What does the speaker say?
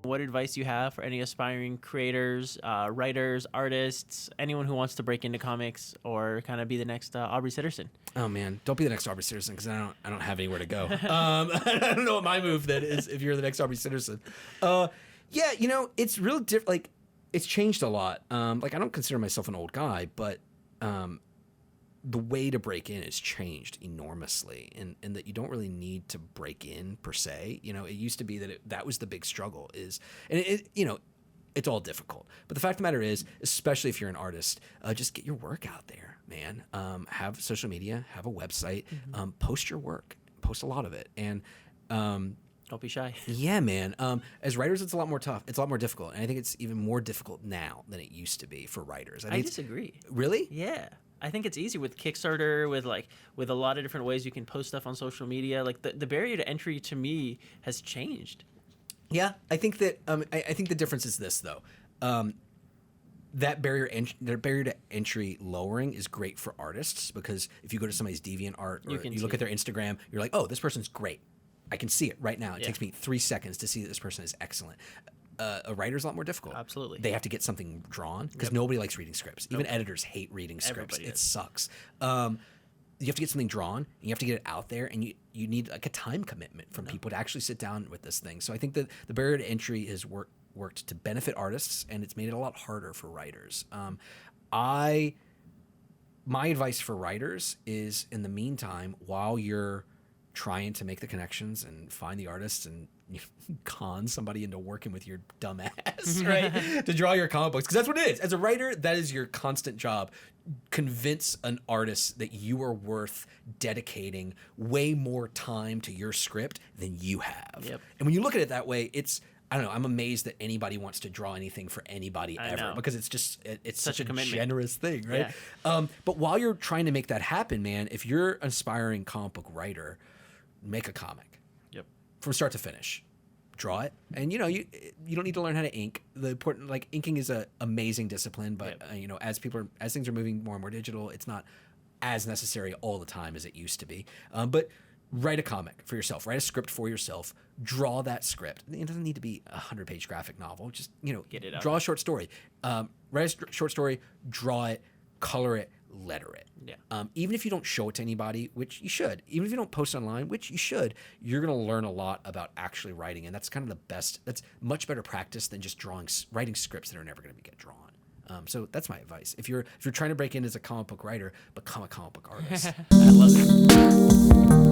what advice you have for any aspiring creators, writers, artists, anyone who wants to break into comics or kind of be the next Aubrey Sitterson. Oh man, don't be the next Aubrey Sitterson because I don't have anywhere to go. I don't know what my move then is if you're the next Aubrey Sitterson. Yeah, it's real different. Like, it's changed a lot. Like, I don't consider myself an old guy, but the way to break in has changed enormously, and that you don't really need to break in per se. It used to be that that was the big struggle it's all difficult. But the fact of the matter is, especially if you're an artist, just get your work out there, man. Have social media, have a website, post your work, post a lot of it, and don't be shy. Yeah, man. As writers, it's a lot more tough. It's a lot more difficult, and I think it's even more difficult now than it used to be for writers. I disagree. Really? Yeah. I think it's easy with Kickstarter, with a lot of different ways you can post stuff on social media. Like the barrier to entry to me has changed. Yeah, I think that I think the difference is this though. That barrier to entry lowering is great for artists because if you go to somebody's DeviantArt or you look at their Instagram, you're like, oh, this person's great. I can see it right now. It takes me 3 seconds to see that this person is excellent. A writer's a lot more difficult. Absolutely. They have to get something drawn because nobody likes reading scripts. Even editors hate reading scripts. Everybody It sucks. You have to get something drawn, and you have to get it out there, and you need like a time commitment from people to actually sit down with this thing. So I think that the barrier to entry has worked to benefit artists, and it's made it a lot harder for writers. My advice for writers is, in the meantime, while you're trying to make the connections and find the artists and con somebody into working with your dumb ass, right? To draw your comic books. Because that's what it is. As a writer, that is your constant job. Convince an artist that you are worth dedicating way more time to your script than you have. Yep. And when you look at it that way, I don't know, I'm amazed that anybody wants to draw anything for anybody ever because it's such a generous thing, right? Yeah. But while you're trying to make that happen, man, if you're an aspiring comic book writer, make a comic. Yep. From start to finish. Draw it. And you don't need to learn how to ink. The important inking is an amazing discipline, but as things are moving more and more digital, it's not as necessary all the time as it used to be. But write a comic for yourself. Write a script for yourself. Draw that script. It doesn't need to be a 100-page graphic novel. Just get it out. Draw a short story. Write a short story. Draw it. Color it. Letter it. Yeah. Even if you don't show it to anybody, which you should, even if you don't post online, which you should, you're going to learn a lot about actually writing, and that's kind of the best. That's much better practice than just writing scripts that are never going to get drawn. So that's my advice. If you're trying to break in as a comic book writer, become a comic book artist. I love it.